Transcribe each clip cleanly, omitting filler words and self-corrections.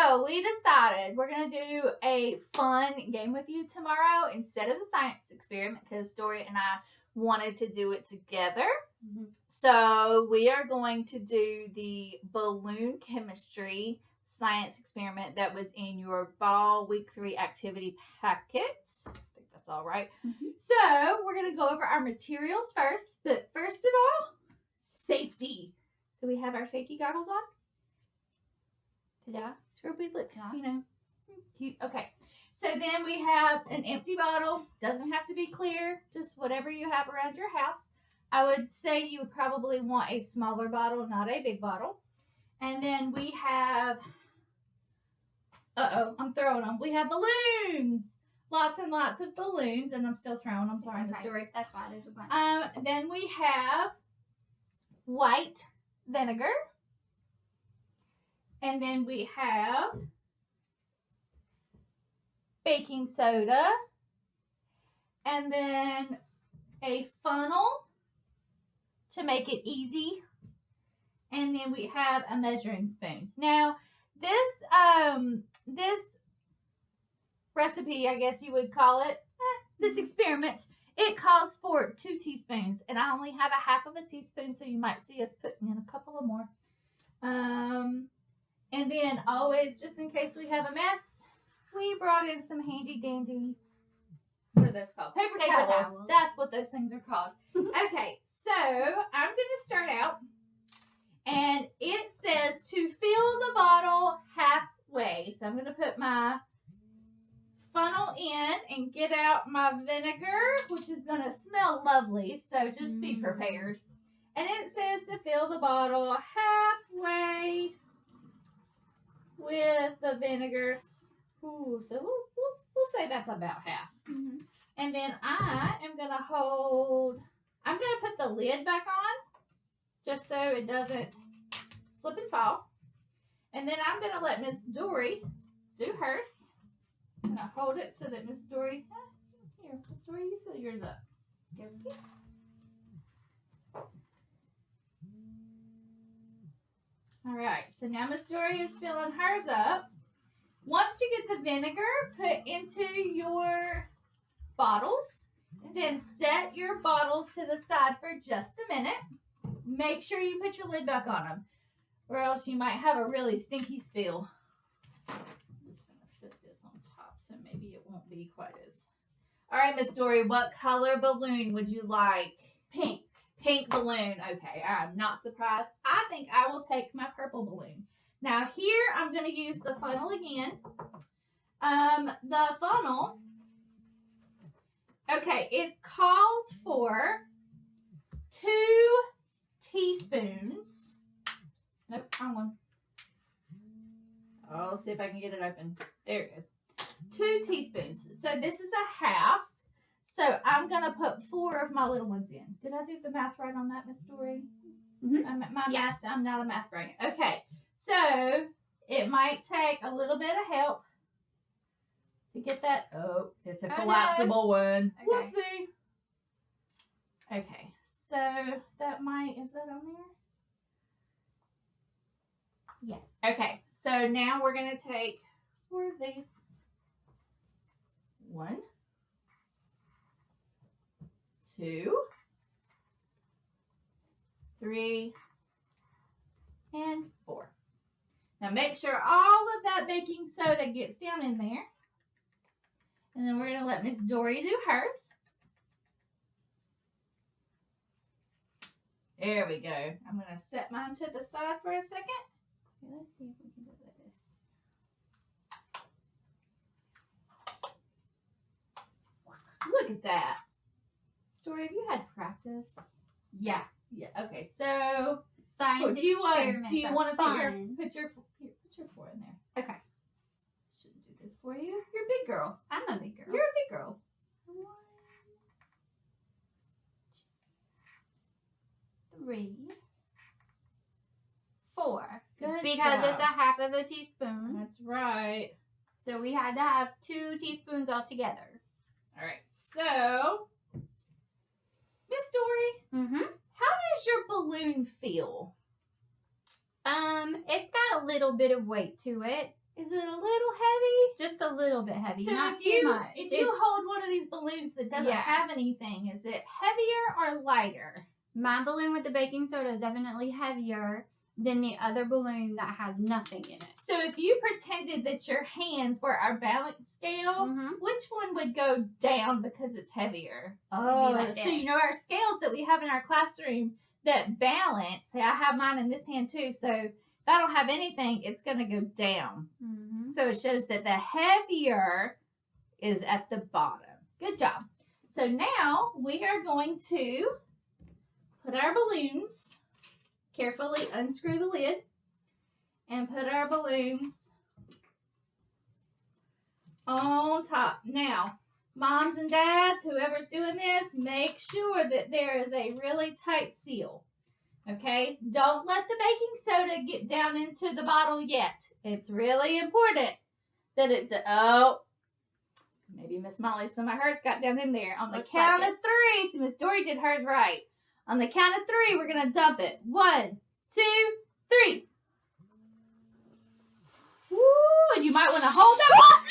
So we decided we're going to do a fun game with you tomorrow instead of the science experiment because Dori and I wanted to do it together. Mm-hmm. So we are going to do the balloon chemistry science experiment that was in your fall week 3 activity packet. I think that's all right. Mm-hmm. So we're going to go over our materials first. But first of all, safety. So we have our safety goggles on. Yeah, sure we look, cute. Okay, so then we have an empty bottle. Doesn't have to be clear, just whatever you have around your house. I would say you would probably want a smaller bottle, not a big bottle. And then we have, I'm throwing them. We have balloons, lots and lots of balloons, and I'm still throwing them. Sorry, Miss Dori. That's fine. There's a bunch. Then we have white vinegar. And then we have baking soda. And then a funnel to make it easy. And then we have a measuring spoon. Now, this recipe, I guess you would call it, this experiment, it calls for 2 teaspoons. And I only have a half of a teaspoon, so you might see us putting in a couple of more. And then always, just in case we have a mess, we brought in some handy dandy, what are those called? Paper towels. That's what those things are called. Okay, so I'm going to start out. And it says to fill the bottle halfway. So I'm going to put my funnel in and get out my vinegar, which is going to smell lovely. So just be prepared. And it says to fill the bottle halfway with the vinegar. Ooh, so we'll say that's about half. Mm-hmm. And then I am going to I'm going to put the lid back on just so it doesn't slip and fall. And then I'm going to let Miss Dori do hers. I'm going to hold it so that Miss Dori, here, Miss Dori, you fill yours up. There we go. All right, so now Miss Dori is filling hers up. Once you get the vinegar put into your bottles, then set your bottles to the side for just a minute. Make sure you put your lid back on them, or else you might have a really stinky spill. I'm just going to set this on top so maybe it won't be quite as... All right, Miss Dori, what color balloon would you like? Pink. Pink balloon. Okay, I'm not surprised. I think I will take my purple balloon. Now here, I'm going to use the funnel again. The funnel, okay, it calls for 2 teaspoons. Nope, wrong one. I'll see if I can get it open. There it is. 2 teaspoons. So this is a half. So I'm going to put 4 of my little ones in. Did I do the math right on that, Miss Dori? Mm-hmm. Math, I'm not a math brain. Okay. So it might take a little bit of help to get that. Oh, it's a collapsible one. Okay. Whoopsie. Okay. So that is that on there? Yeah. Okay. So now we're going to take 4 of these. 1, 2, 3, and 4. Now make sure all of that baking soda gets down in there. And then we're going to let Miss Dori do hers. There we go. I'm going to set mine to the side for a second. Let's see if we can do this. Look at that. Dori, have you had practice? Yeah. Okay. So, do you want to put your 4 in there? Okay. Shouldn't do this for you. You're a big girl. I'm a big girl. You're a big girl. 1, 2, 3, 4. Good because job. it's a half of a teaspoon. That's right. So we had to have 2 teaspoons altogether. All right. So, Miss Dori, how does your balloon feel? It's got a little bit of weight to it. Is it a little heavy? Just a little bit heavy, So not if too you, much. If you hold one of these balloons that doesn't have anything, is it heavier or lighter? My balloon with the baking soda is definitely heavier than the other balloon that has nothing in it. So if you pretended that your hands were our balance scale, which one would go down because it's heavier? Oh, like so this. you know our scales that we have in our classroom that balance. See, I have mine in this hand too. So if I don't have anything, it's going to go down. So it shows that the heavier is at the bottom. Good job. So now we are going to put our balloons, carefully unscrew the lid, and put our balloons on top. Now, moms and dads, whoever's doing this, make sure that there is a really tight seal. Okay? Don't let the baking soda get down into the bottle yet. It's really important that it, maybe Miss Molly, some of hers got down in there. On the count of 3, see, Miss Dori did hers right. On the count of 3, we're going to dump it. 1, 2, 3. Woo! And you might want to hold that.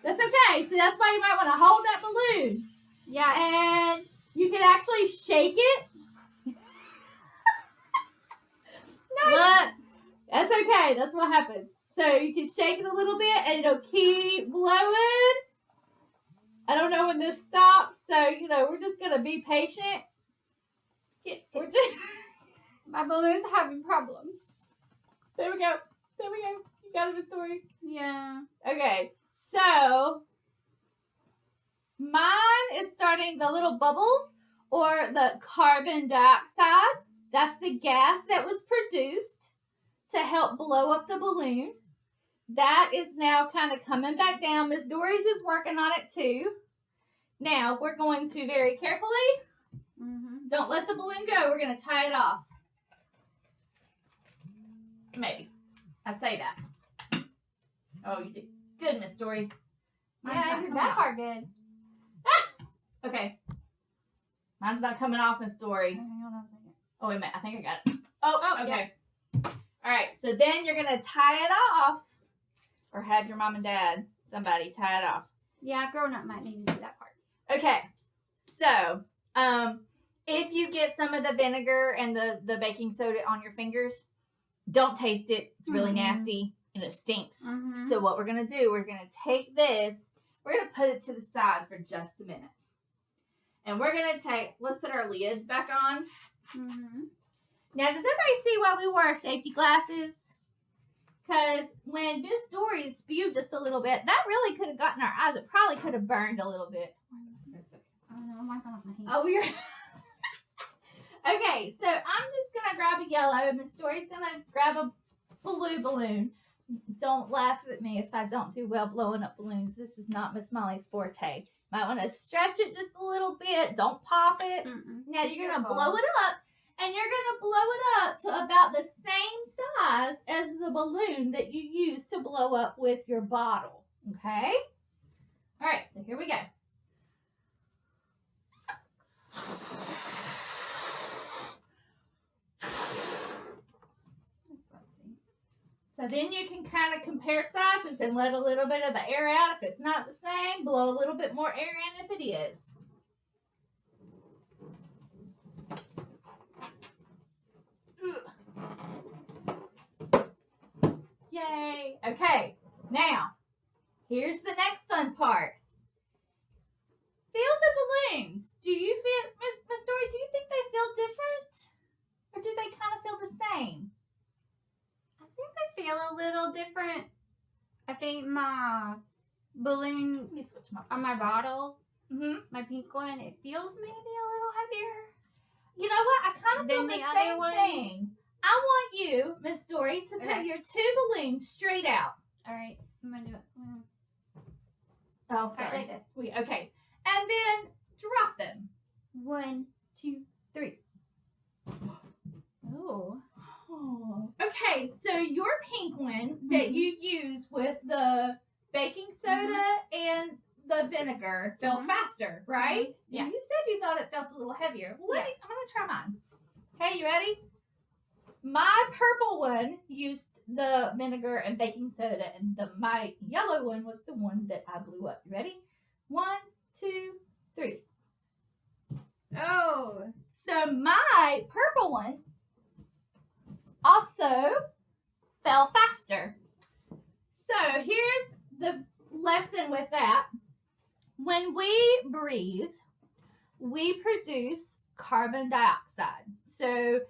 That's okay. So that's why you might want to hold that balloon. Yeah. And you can actually shake it. Nice. Look. That's okay. That's what happens. So you can shake it a little bit and it'll keep blowing. I don't know when this stops. So, we're just going to be patient. We're just... My balloon's having problems. There we go. There we go. You got it, Miss Dori? Yeah. Okay. So, mine is starting the little bubbles or the carbon dioxide. That's the gas that was produced to help blow up the balloon. That is now kind of coming back down. Miss Dori's is working on it too. Now, we're going to very carefully, don't let the balloon go. We're going to tie it off. Maybe. I say that. Oh, you did good, Miss Dori. Yeah, I did that part good. Okay. Mine's not coming off, Miss Dori. Hold on a second. Oh, wait a minute. I think I got it. Oh, okay. Yeah. All right. So then you're going to tie it off or have your mom and dad, somebody tie it off. Yeah, grown up might need to do that part. Okay. So, if you get some of the vinegar and the baking soda on your fingers, don't taste it. It's really nasty and it stinks. So what we're going to do, we're going to take this, we're going to put it to the side for just a minute. And we're going to let's put our lids back on. Now, does everybody see why we wore our safety glasses? Because when Miss Dori spewed just a little bit, that really could have gotten our eyes. It probably could have burned a little bit. I don't know, I'm wiping off my hands. Oh, we're... Okay, so I'm just going to grab a yellow. Miss Dori's going to grab a blue balloon. Don't laugh at me if I don't do well blowing up balloons. This is not Miss Molly's forte. Might want to stretch it just a little bit. Don't pop it. Now you're going to blow it up. And you're going to blow it up to about the same size as the balloon that you use to blow up with your bottle. Okay? All right, so here we go. So then you can kind of compare sizes and let a little bit of the air out. If it's not the same, blow a little bit more air in if it is. Yay. Okay, now, here's the next fun part. Feel the balloons. Do you feel, Miss Dori, do you think they feel different? Or do they kind of feel the same? I think they feel a little different. I think my balloon Let me switch on my bottle, Mm-hmm. my pink one, it feels maybe a little heavier. You know what? I kind of feel Then the the other same one? thing. I want you, Miss Dori, to put Okay. your 2 balloons straight out. All right, I'm gonna do it. Oh, All right, sorry. like this. Okay. And then drop them. 1, 2, 3. Oh. Okay, so your pink one that you use with the baking soda and the vinegar felt faster, right? Yeah. And you said you thought it felt a little heavier. Well, I'm going to try mine. Okay, you ready? My purple one used the vinegar and baking soda, and my yellow one was the one that I blew up. You ready? 1, 2, 3. Oh. So my purple one also fell faster. So here's the lesson with that. When we breathe, we produce carbon dioxide. So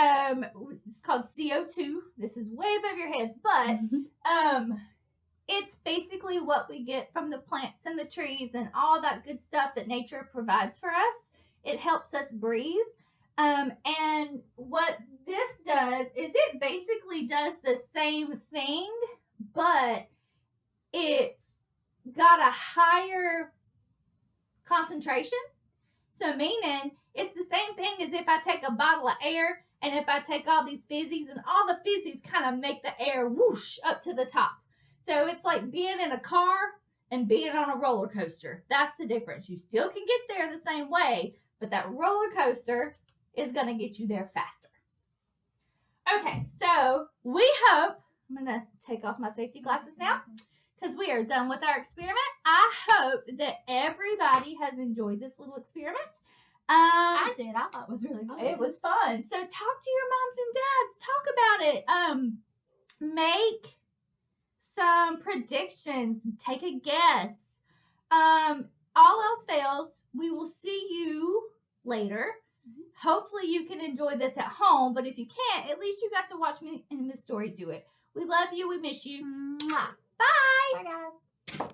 it's called CO2. This is way above your heads, but it's basically what we get from the plants and the trees and all that good stuff that nature provides for us. It helps us breathe. And what this does is it basically does the same thing, but it's got a higher concentration. So meaning it's the same thing as if I take a bottle of air and if I take all these fizzies, and all the fizzies kind of make the air whoosh up to the top. So it's like being in a car and being on a roller coaster. That's the difference. You still can get there the same way, but that roller coaster is going to get you there faster. Okay, so we hope, I'm going to take off my safety glasses now because we are done with our experiment. I hope that everybody has enjoyed this little experiment. I did. I thought it was really fun. It was fun. So talk to your moms and dads. Talk about it. Make some predictions. Take a guess. All else fails, we will see you later. Hopefully you can enjoy this at home, but if you can't, at least you got to watch me and Miss Dori do it. We love you. We miss you. Mwah. Bye. Bye, guys.